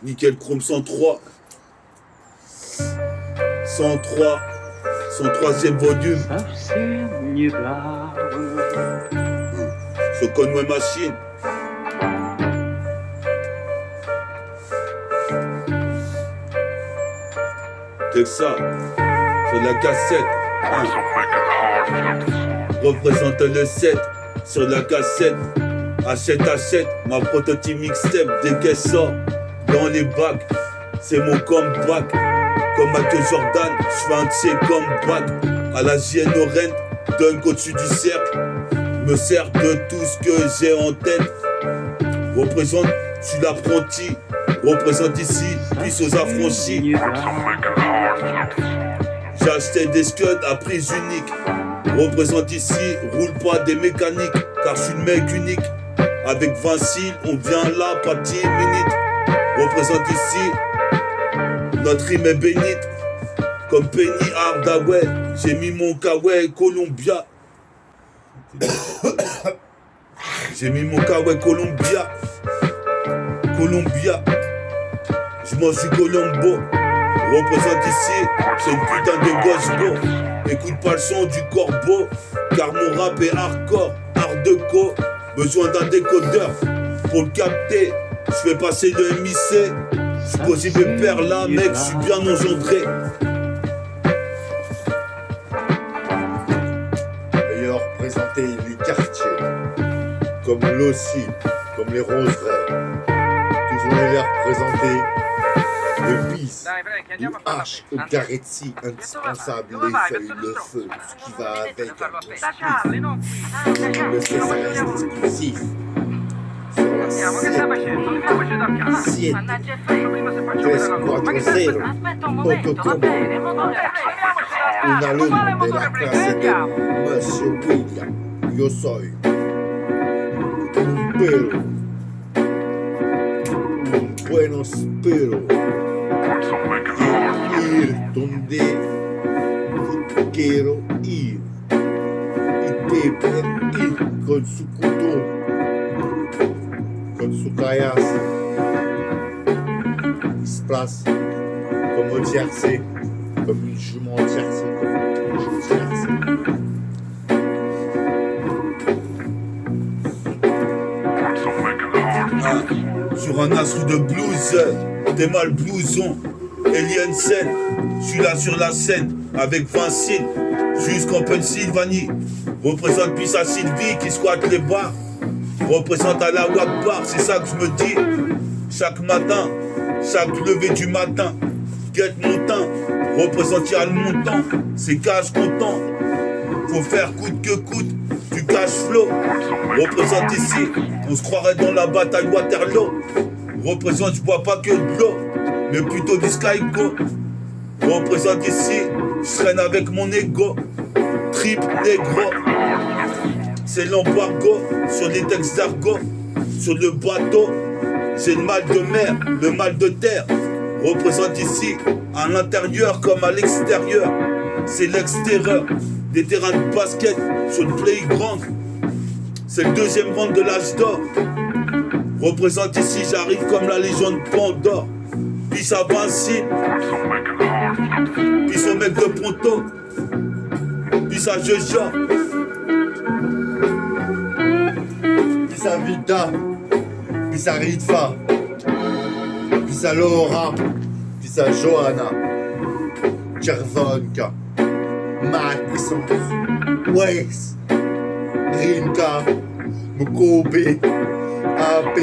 Nickel Chrome 103. 103. Son troisième volume. Je connais machine. C'est ça. Sur la cassette. Représente le 7. Sur la cassette. Achète. Ma prototype mixtape dès qu'elle sort. Dans les bacs. C'est mon comeback. Comme Michael Jordan, je fais un de ses comebacks. À la JN Oren, dunk au-dessus du cercle. Me sers de tout ce que j'ai en tête. Représente, je suis l'apprenti. Représente ici, puis aux affranchis. J'ai acheté des scuds à prise unique. Représente ici, roule pas des mécaniques. Car je suis le mec unique. Avec Vincile, on vient là, pas 10 minutes. Représente ici. Notre rime est bénite, comme Penny Hardaway. J'ai mis mon kawaii Columbia. J'ai mis mon kawaii Columbia. Je mange du Colombo. Représente ici, c'est une putain de gosse beau. Écoute pas le son du corbeau, car mon rap est hardcore, art de co. Besoin d'un décodeur pour le capter. Je fais passer le MIC. Je suis posé mes pères là, mec, je suis bien engendré. Et représenter les quartiers, comme l'Ossi, comme les Roseraies. Toujours les représenter. Le bis, du H au Garetti, indispensable, les feuilles, le feu, ce qui va avec un bon spiff. Le fait, ça reste exclusif. Sur la sienne, 3-4-0, Autocombo. Una luna de la clase de Monsieur William. Yo soy un pero, un buenos pero. Ir donde quiero ir. Y Pepe ir con su couteau. Con su caillasse, il se place comme un tiercé, comme une jument tiercée, comme une jument tiercée. Sur un astre de blues, t'es mal blouson, Alien scène. Je suis là sur la scène avec Vincile, jusqu'en Pennsylvanie. Représente puis sa Sylvie qui squatte les bars. Représente à la Wakbar, c'est ça que je me dis. Chaque matin, chaque lever du matin, guette mon teint. Représente y'a le montant, c'est cash content. Faut faire coûte que coûte, du cash flow. Représente ici, on se croirait dans la bataille Waterloo. Représente, je bois pas que de l'eau, mais plutôt du Skygo. Représente ici, je traîne avec mon ego. Trip négro. C'est l'embargo sur les textes d'argot. Sur le bateau, j'ai le mal de mer, le mal de terre. Représente ici, à l'intérieur comme à l'extérieur. C'est l'extérieur des terrains de basket sur le playground. C'est le deuxième round de l'âge d'or. Représente ici, j'arrive comme la légion de Pandore. Puis ça Vincile. Puis son mec de Ponto. Puis ça Jojo. Pisa Vita, Pisa Ritva, Pisa Laura, Pisa Johanna, Cervonka, Maxence, Wex, Rinka, Mukobe, AP,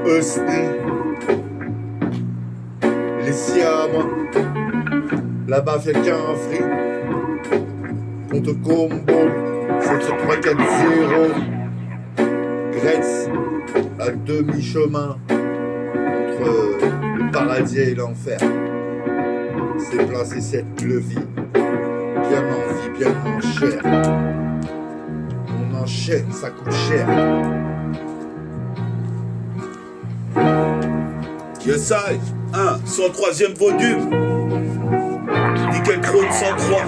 Osni, les Siam, là-bas fait qu'un free, contre Combo. 7-3-4-0. Gretz à demi-chemin entre le paradis et l'enfer. C'est placé cette levier, bien en vie, bien en chair. On enchaîne, ça coûte cher. Yes I, 103e volume. Nickel Chrome 103.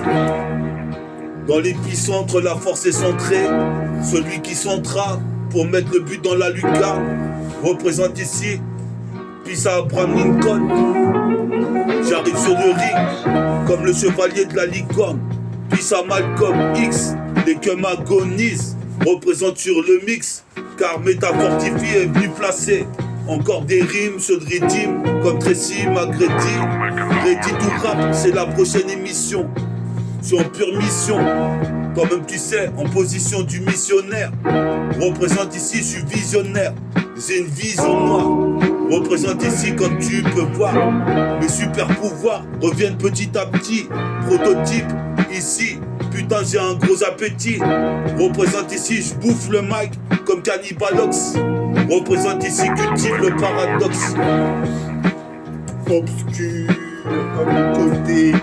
Dans l'épicentre, la force est centrée. Celui qui centra pour mettre le but dans la lucarne représente ici Peace à Abraham Lincoln. J'arrive sur le ring comme le chevalier de la licorne. Peace à Malcolm X. Les que m'agonisent représentent sur le mix. Car Métafortifie est venu placer encore des rimes sur le rythme comme Tracy McGrady. Ready to rap, c'est la prochaine émission. Je suis en pure mission, toi-même tu sais, en position du missionnaire. Représente ici, je suis visionnaire. J'ai une vision noire. Représente ici, comme tu peux voir, mes super pouvoirs reviennent petit à petit. Prototype ici, putain j'ai un gros appétit. Représente ici, je bouffe le mic comme Cannibalox. Représente ici, cultive le paradoxe. Obscur comme le côté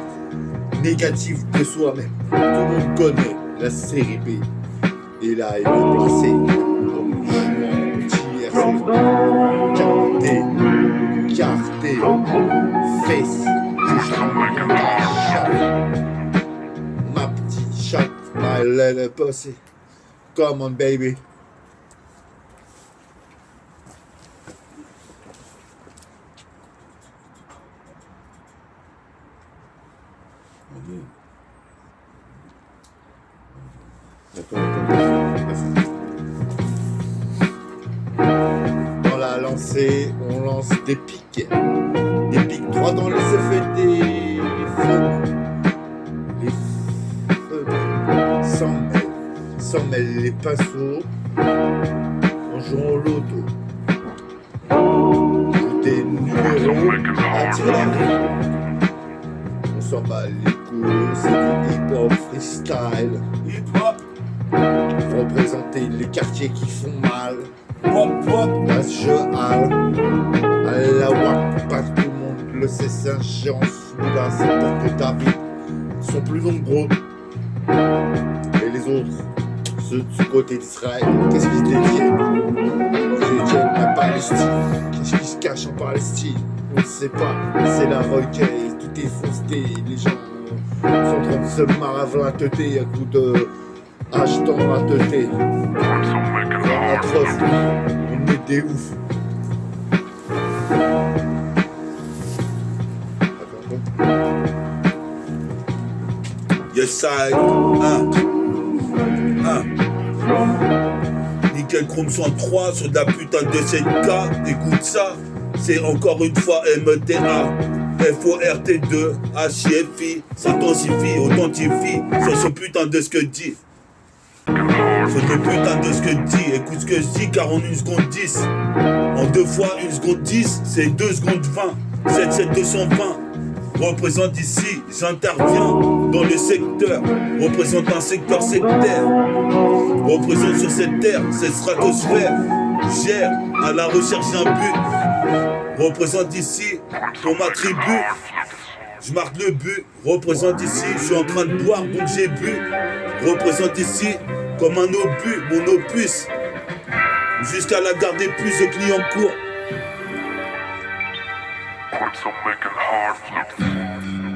négatif de soi-même. Tout le monde connaît la série B. Et là, il est placé comme jouant petit RC. Carté, fesse, ma petite chatte, my little pussy. Come on, baby. Dans la lancée, on lance des pics droits dans les effets des feux. Les feux s'en mêlent les pinceaux en jouant au loto. Des numéros à tirer la rue. On s'en bat les couilles, c'est du hip-hop freestyle. Hip-hop, Représenter les quartiers qui font mal. pop, Là je hale, à la WAC, pas tout le monde le sait, c'est un géant. Celui-là, c'est pour que David sont plus nombreux. Et les autres, ceux du côté d'Israël, qu'est-ce qu'ils détiennent? Ils détiennent la Palestine. Qu'est-ce qui se cache en Palestine? On ne sait pas, c'est la recueil, tout est fausseté. Les gens sont en train de se maravinter à coup de hache dans la teuté. Atroce, on est des oufs. yes I, Nickel Chrome 103 sur de la putain de 7K. Écoute ça, c'est encore une fois MTA. FORT2, HIFI, s'intensifie, authentifie sur ce putain de ce que dit. Sur ce putain de ce que dit. Écoute ce que je dis car en 1 seconde 10. En 2 fois 1 seconde 10, c'est 2 secondes 20. 77220. Représente ici, j'interviens dans le secteur. Représente un secteur sectaire. Représente sur cette terre, cette stratosphère. Gère à la recherche d'un but. Représente ici pour ma tribu. Je marque le but. Représente ici, je suis en train de boire donc j'ai bu. Représente ici comme un obus, mon opus. Jusqu'à la gare des puces de Clignancourt.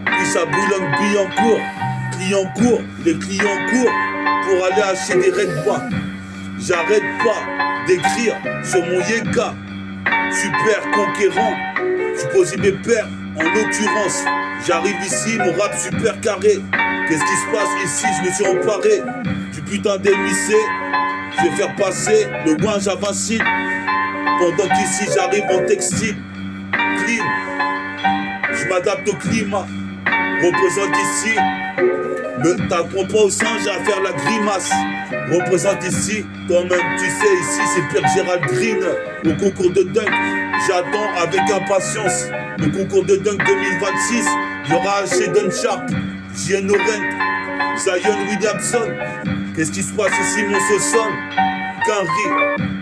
Puis ça Boulogne-Billancourt. Clignancourt, les clients courent pour aller acheter des Red-Bois. J'arrête pas d'écrire sur mon Yeka. Super conquérant, je posais mes pères en l'occurrence. J'arrive ici, mon rap super carré. Qu'est-ce qui se passe ici? Je me suis emparé du putain d'MIC. Je vais faire passer le ouinge à Vinci. Pendant qu'ici j'arrive en textile. Clean, je m'adapte au climat. Représente ici, ne t'apprends pas au singe à faire la grimace. Représente ici, toi-même tu sais, ici c'est Pierre Gérald Green. Au concours de dunk, j'attends avec impatience. Le concours de dunk 2026, il y aura Shadon Sharp, J.N. Laurent, Zion Williamson. Qu'est-ce qui se passe ici mon sauson? Qu'un riz,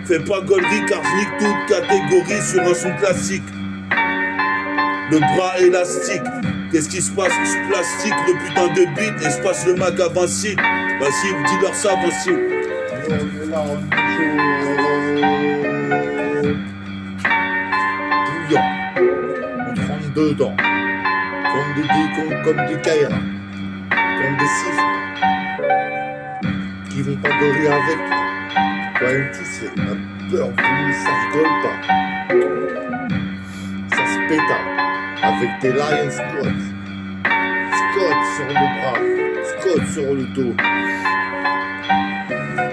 fais pas gaulerie car je nique toute catégorie sur un son classique. Le bras élastique, qu'est-ce qui se passe? Je plastique le putain de beat et je passe le mag à Vinci. Vas-y, dis-leur ça, Vinci. Bouillant, on trempe dedans, comme du Kaira, comme des chiffres. qui vont pas rire avec toi. Toi-même, tu sais, un peur bleue, ça rigole pas. Ça se péta avec tes Lions Scott. Scott sur le bras, Scott sur le dos.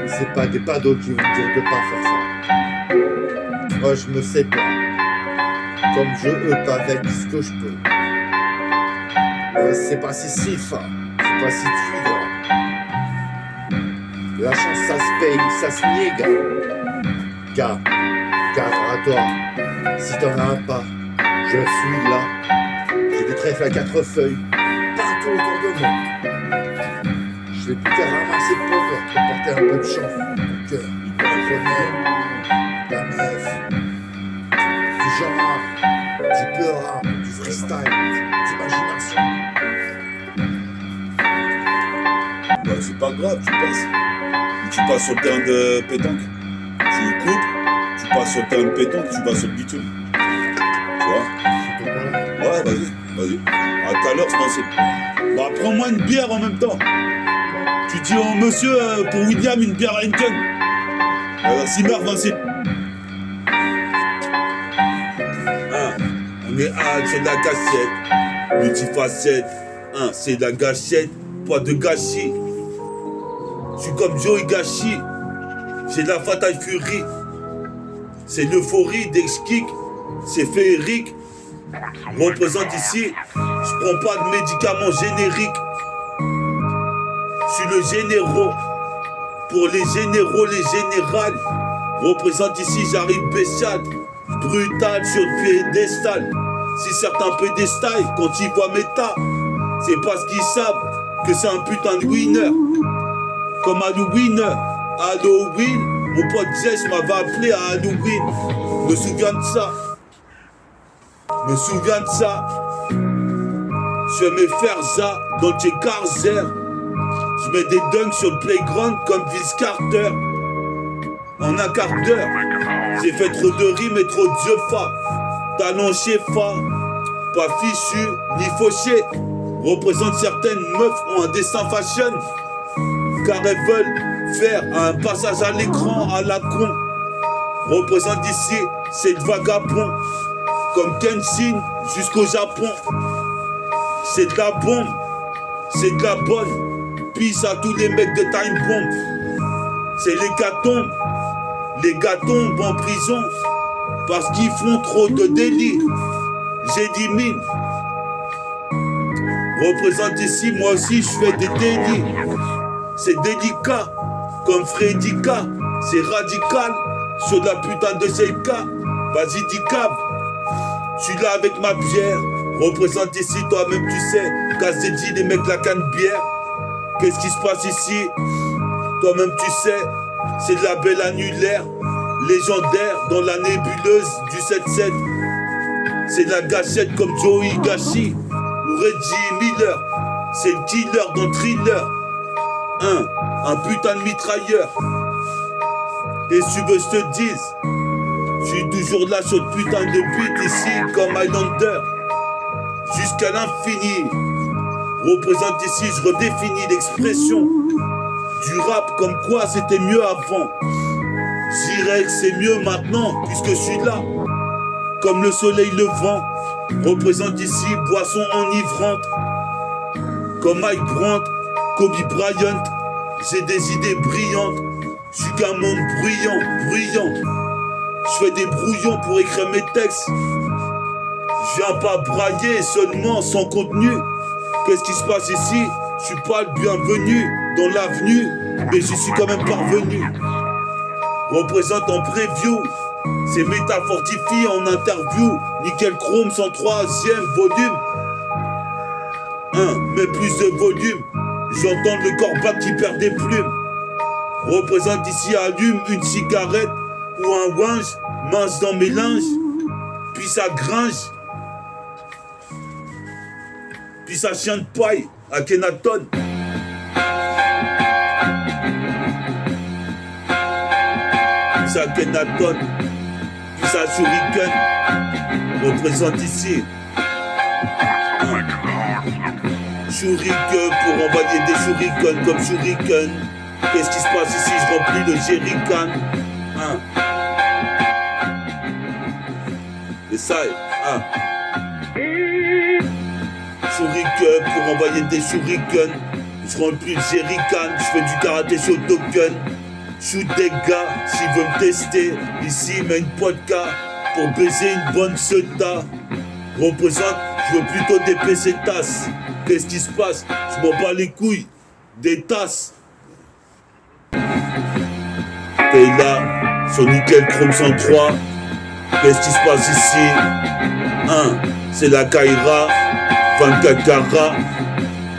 C'est pas des pados qui vont me dire de pas faire ça. Moi, je me sépare. Comme je up avec ce que je peux. C'est pas si fin, c'est pas si fluide. La chance, ça se paye, ça se niègue. Car à toi, si t'en as pas, je suis là. J'ai des trèfles à 4 feuilles, partout autour de moi. Je vais plus qu'à ramasser le pauvre pour porter un peu de chance. Mon cœur, le bonheur, la meuf, du genre, du peur, du freestyle, d'imagination. Bah, c'est pas grave, tu passes sur le terrain de pétanque, tu coupes, tu passes sur le terrain de pétanque, tu vas sur le bitume. Tu vois? Ouais, vas-y. À tout à l'heure, c'est lancé. Bah, prends-moi une bière en même temps. Tu dis au monsieur, pour William, une bière Heineken. Simmer, Vinci. On est sur la cassette, multifacette. C'est la gâchette, pas de gâchis. Je suis comme Joe Higashi, j'ai de la Fatal Fury. C'est l'euphorie d'Ex-Kick, c'est féerique. Représente ici, je prends pas de médicaments génériques. Je suis le généraux, pour les généraux, les générales. Représente ici, j'arrive bestial, brutal sur le piédestal. Si certains pédestals, quand ils voient mes tas, c'est parce qu'ils savent que c'est un putain de winner. Comme Halloween, mon pote Jess m'avait appelé à Halloween. Me souviens de ça. Je vais me faire ça dans tes Carzer. Je mets des dunks sur le playground comme Vince Carter. En un quart d'heure, j'ai fait trop de rimes et trop de jeux fa. Talent chez fa, pas fichu ni fauché. Représente certaines meufs ont un destin fashion. Car elles veulent faire un passage à l'écran à la con. Représente ici, c'est le vagabond. Comme Kenshin jusqu'au Japon. C'est de la bombe, c'est de la bonne. Peace à tous les mecs de Time Bomb. C'est les gars tombent en prison parce qu'ils font trop de délits. J'ai dit mine. Représente ici, moi aussi je fais des délits. C'est délicat, comme Freddyka, c'est radical, sur la putain de CK, vas-y dis cave. Je suis là avec ma bière, représente ici, toi-même tu sais, Kazedi, les mecs la canne bière. Qu'est-ce qui se passe ici? Toi-même tu sais, c'est de la belle annulaire, légendaire dans la nébuleuse du 7-7. C'est de la gâchette comme Joe Higashi ou Reggie Miller, c'est le killer dans Thriller. Un putain de mitrailleur. Et si tu veux je te dise, je suis toujours là sur le putain de beat ici comme Highlander. Jusqu'à l'infini. Représente ici, je redéfinis l'expression du rap comme quoi c'était mieux avant. Je dirais que c'est mieux maintenant puisque je suis là. Comme le soleil levant. Représente ici, boisson enivrante. Comme Mike Brandt, Kobe Bryant, j'ai des idées brillantes. Je suis qu'un monde bruyant. Je fais des brouillons pour écrire mes textes. Je viens pas brailler seulement sans contenu. Qu'est-ce qui se passe ici? Je suis pas le bienvenu dans l'avenue, mais j'y suis quand même parvenu. Représente en preview, c'est métafortifié en interview. Nickel Chrome 103e volume. Mais plus de volume. J'entends le corbac qui perd des plumes. Représente ici, allume une cigarette ou un wange, mince dans mes linges, puis ça gringe, puis ça chien de paille à Kenaton. Puis ça Kenaton, puis ça Shuriken. Représente ici. Shuriken pour envoyer des shurikens comme Shuriken. Qu'est-ce qui se passe ici? Je remplis le jerrycan. Hein. Et ça, hein. Shuriken pour envoyer des shurikens. Je remplis le jerrycan, je fais du karaté Shotoken. Shoot des gars, s'ils veulent me tester. Ici, il met une podcast pour baiser une bonne seta. Représente, je veux plutôt des pesetas. Qu'est-ce qui se passe? Je m'en bats les couilles. Des tasses. T'es là, sur Nickel Chrome 103. Qu'est-ce qui se passe ici? C'est la Kaira, 24 carats.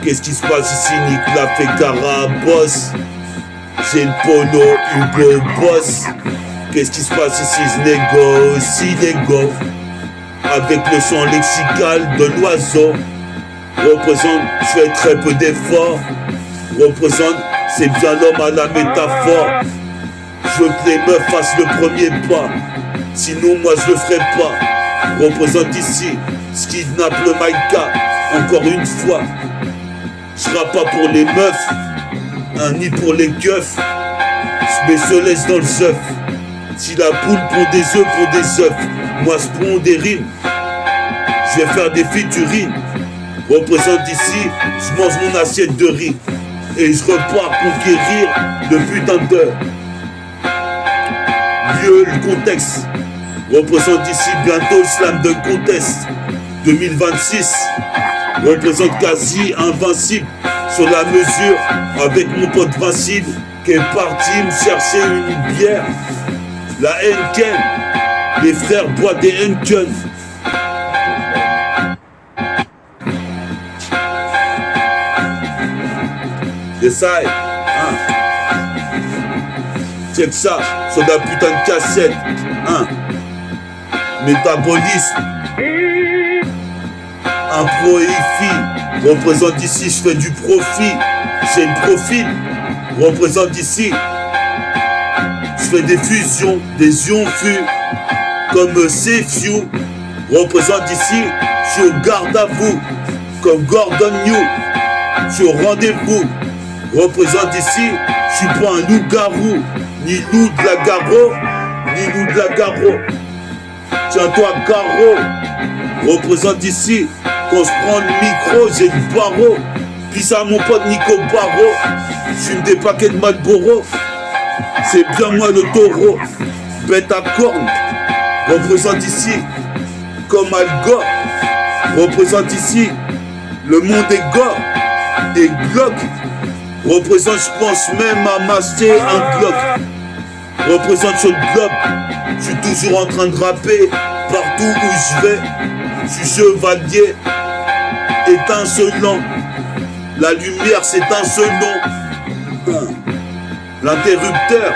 Qu'est-ce qui se passe ici? Nicolas Fekara, boss. J'ai le polo, Hugo, boss. Qu'est-ce qui se passe ici? Sinego. Avec le son lexical de l'oiseau. Représente, je fais très peu d'efforts. Représente, c'est bien l'homme à la métaphore. Je veux que les meufs fassent le premier pas. Sinon, moi je le ferai pas. Représente ici, ce qui kidnappe le Maïka. Encore une fois. Je rappe pas pour les meufs, ni pour les keufs. Je mets se laisse dans le œuf. Si la poule pond des œufs, moi je prends des rimes. Je vais faire des featuring. Représente ici, je mange mon assiette de riz. Et je repars conquérir le putain d'heure. Lieu, le contexte. Représente ici bientôt le slam de contest 2026. Représente quasi invincible sur la mesure avec mon pote Vincile qui est parti me chercher une bière. La Henken, les frères boivent des Henken. Et ça, check ça, sur la putain de cassette. Métabolisme. Un pro et fille. Représente ici, je fais du profit. J'ai le profil. Représente ici. Je fais des fusions, des ions fus. Comme C-Few. Représente ici, je suis au garde à vous. Comme Gordon New. Je suis au rendez-vous. Représente ici, je suis pas un loup-garou. Ni loup de la Garo, ni loup de la Garo. Tiens-toi, Garo. Représente ici. Quand je prends le micro, j'ai du barreau. Puis ça, mon pote Nico Barreau. Je fume des paquets de Marlboro. C'est bien moi le taureau. Bête à cornes. Représente ici. Comme Al Gore. Représente ici. Le monde est gore. Et Glock. Représente, je pense même à m'acheter un Glock. Représente sur le globe. Je suis toujours en train de rapper. Partout où je vais. Je suis chevalier. Étincelant. La lumière s'étincelant. L'interrupteur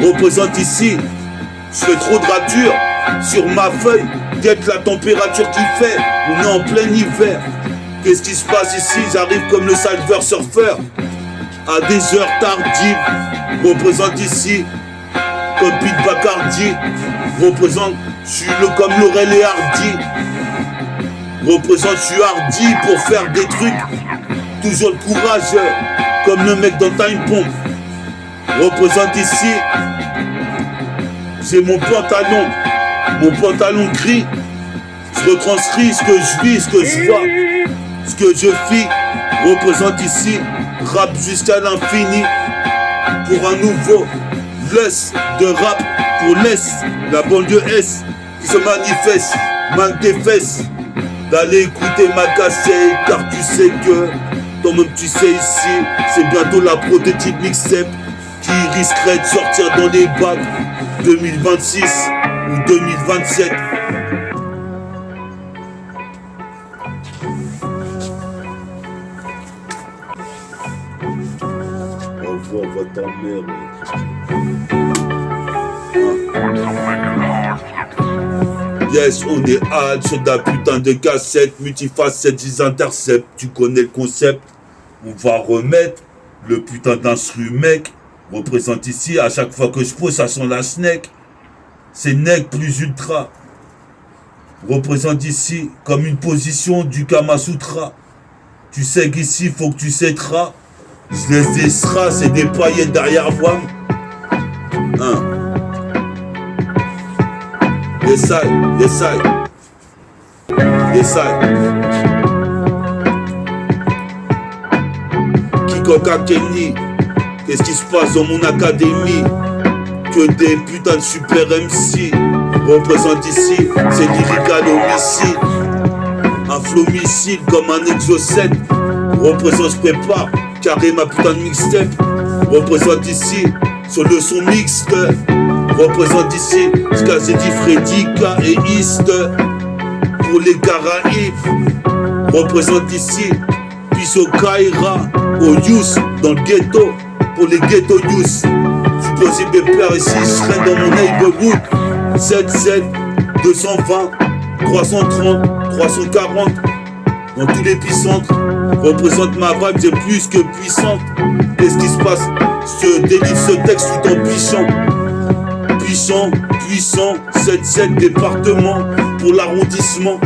représente ici. Je fais trop de ratures sur ma feuille. Guette la température qu'il fait. On est en plein hiver. Qu'est-ce qui se passe ici? J'arrive comme le salveur surfeur. À des heures tardives. Représente ici. Comme Pete Bacardi. Représente. Je suis comme Laurel et Hardy. Représente, je suis hardy pour faire des trucs. Toujours le courage, comme le mec dans Time Bomb. Représente ici. J'ai mon pantalon gris. Je retranscris ce que je vis, ce que je vois, ce que je vis. Représente ici. Rap jusqu'à l'infini. Pour un nouveau lust de rap pour l'Est, la banlieue Est qui se manifeste. Manque tes fesses. D'aller écouter ma cassette, car tu sais que toi-même tu sais ici, c'est bientôt la prototype mixtape qui risquerait de sortir dans les bacs 2026 ou 2027. Envoie votre mère. Yes, on est hâte sur ta putain de cassette, multifacette, ils interceptent, tu connais le concept. On va remettre le putain d'instru mec. Représente ici, à chaque fois que je pose, ça sent la snake. C'est nec plus ultra. Représente ici comme une position du Kama Sutra. Tu sais qu'ici, faut que tu céderas. Je laisse des strass et des paillettes derrière moi. Essaye. Kikoka Kenny, qu'est-ce qui se passe dans mon académie? Que des putains de super MC représentent ici, c'est lyrical homicide. Un flow missile comme un exocète. Représente, je prépare, carré ma putain de mixtape. Représente ici, sur le son mixte. Représente ici, ce qu'a dit Freddy K et East. Pour les Caraïbes. Représente ici, puis au Kaira, au Youth, dans le ghetto. Pour les ghetto youth. Je posé mes pères ici, je serai dans mon neighborhood. 77, 220, 330, 340. Dans tous les épicentres, représente ma vibe, c'est plus que puissante. Qu'est-ce qui se passe? Je délivre ce texte tout en pichant. Puissant, 7-7 départements pour l'arrondissement.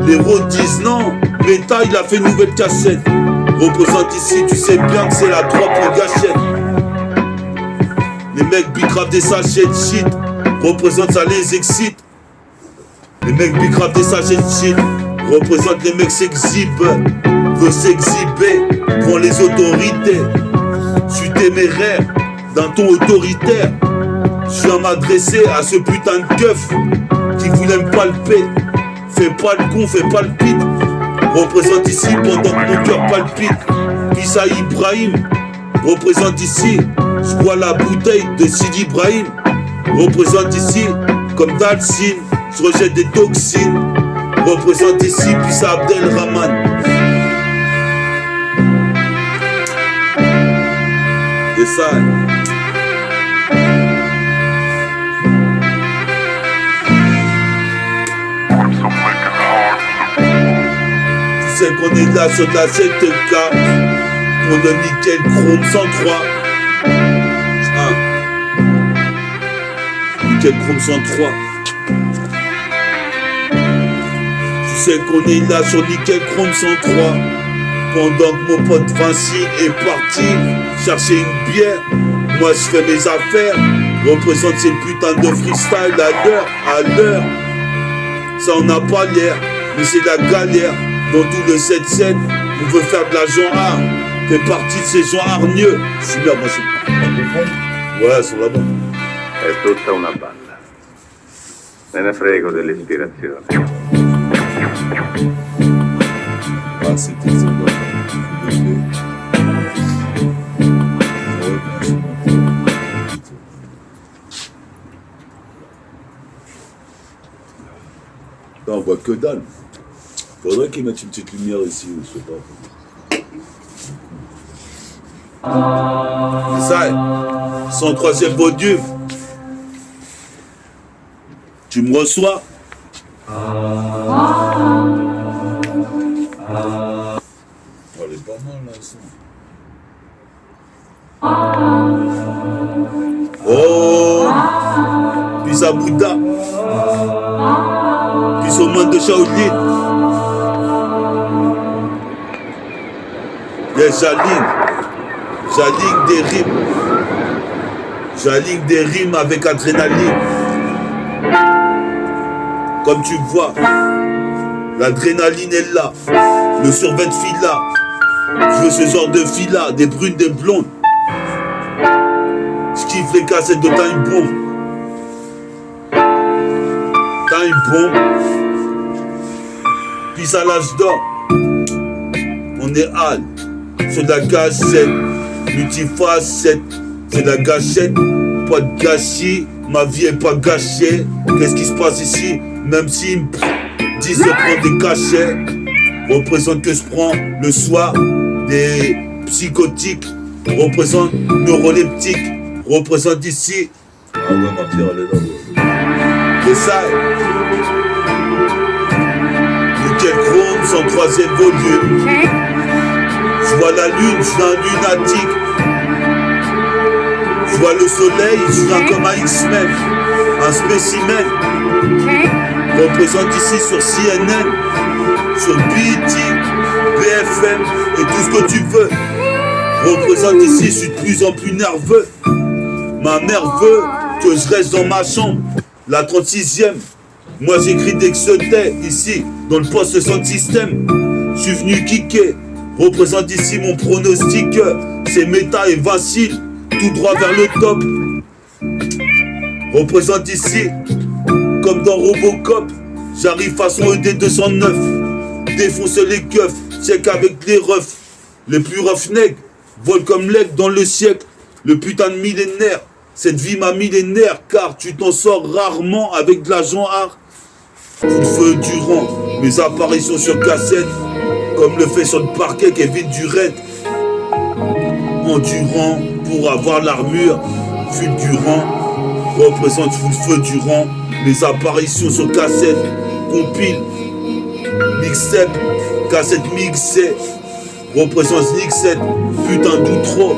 Les rods disent non, Beta il a fait une nouvelle cassette. Représente ici, tu sais bien que c'est la 3 pour gâchette. Les mecs bicravent des sachets de shit. Représente ça les excite. Les mecs bicravent des sachets de shit. Représente les mecs s'exhibent. Veut s'exhiber pour les autorités. Je suis téméraire d'un ton autoritaire. Je viens m'adresser à ce putain de keuf qui voulait me palper. Fais pas le con, fais pas le pit. Représente ici pendant que mon cœur palpite. Pissa Ibrahim. Représente ici, je bois la bouteille de Sidi Ibrahim. Représente ici, comme Dalcine, je rejette des toxines. Représente ici, Pissa Abdelrahman. Et ça. Tu sais qu'on est là sur de la 7K pour le nickel chrome 103. Nickel chrome 103. Tu sais qu'on est là sur nickel chrome 103 pendant que mon pote Vinci est parti chercher une bière. Moi je fais mes affaires. Représente ces putains de freestyle à l'heure. Ça on n'a pas l'air, mais c'est la galère. Dans tout le 7-7, on veut faire de l'argent fait partie de ces gens hargneux. C'est là, moi c'est... Ouais, sur la bande. È tutta una balla. Me ne frego dell'ispirazione. Ah, c'était ça. Là, on voit que dalle. Faudrait qu'ils mettent une petite lumière ici, je sais pas. C'est ça, 103e volume. Tu me reçois? Elle est pas mal là, ça. Oh, puis à Bouddha, puis au monde de Shaolin. J'aligne des rimes avec adrénaline. Comme tu vois, l'adrénaline est là, le survêt de fille là. Je veux ce genre de filles là, des brunes, des blondes. Je kiffe les cassettes de Time Bomb. Time Bomb. Puis à l'âge d'or, on est hal. C'est de la gâchette, multifacette, c'est de la gâchette, pas de gâchis, ma vie est pas gâchée. Qu'est-ce qui se passe ici? Même s'ils me disent de prendre des cachets, représente que je prends le soir des psychotiques, représente neuroleptiques, représente ici. Ah ouais, ma pierre elle est là. C'est ça. Nickel Chrome, 103e volume. Je vois la lune, je suis un lunatique. Je vois le soleil, je viens comme un X-Men, un spécimen. Représente ici sur CNN, sur BET, BFM et tout ce que tu veux. Représente ici, je suis de plus en plus nerveux. Ma mère veut que je reste dans ma chambre, la 36e. Moi j'écris dès que je tais, ici, dans le poste sound system. Je suis venu kicker, représente ici mon pronostic. C'est Méta et Vincile, tout droit vers le top. Représente ici, comme dans Robocop. J'arrive façon ED209. Défonce les keufs, check avec les refs. Les plus roughnecks volent comme l'aigle dans le siècle. Le putain de millénaire, cette vie m'a millénaire, car tu t'en sors rarement avec de l'argent art. Full feu durant mes apparitions sur cassette, comme le fait sur le parquet Kevin Durant. Endurant pour avoir l'armure, fulgurant, représente full feu durant mes apparitions sur cassette, compile, mixtape, cassette mixée, représente Nixette, putain d'outro.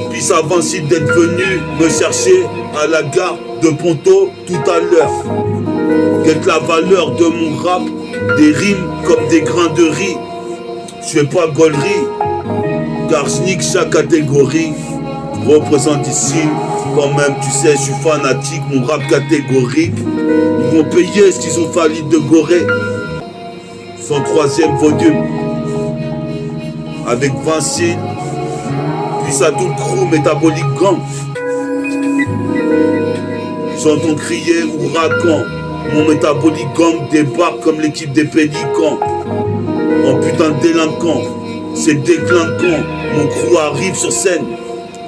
Puis ça Vincile d'être venu me chercher à la gare de Ponto tout à l'heure. Quelle que la valeur de mon rap, des rimes comme des grains de riz. Je fais pas gaulerie, car je nique chaque catégorie. Représente ici, quand même tu sais je suis fanatique, mon rap catégorique. Ils vont payer ce qu'ils ont fallu de Gorée. 103e volume, avec Vincile, puis ça tout le crew métabolique gang. J'entends crier ouragan, mon métabolique gang débarque comme l'équipe des Pélicans. En putain de délinquant, c'est déclinquant, mon crew arrive sur scène,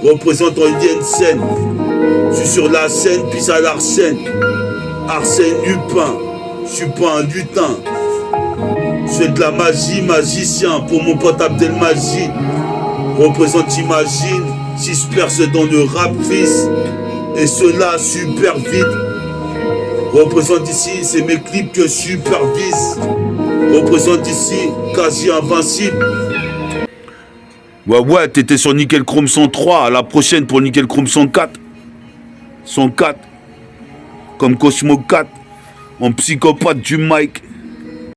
représentant une scène. Je suis sur la scène, puis ça l'Arsène. Arsène Lupin, je suis pas un lutin. Je fais de la magie, magicien, pour mon pote Abdelmaji. Représente, imagine, si je perce dans le rap fils, et cela super vite. Représente ici, c'est mes clips que je supervise. Représente ici, quasi invincible. Ouais, t'étais sur Nickel Chrome 103, à la prochaine pour Nickel Chrome 104. 104, comme Cosmo 4, en psychopathe du mic.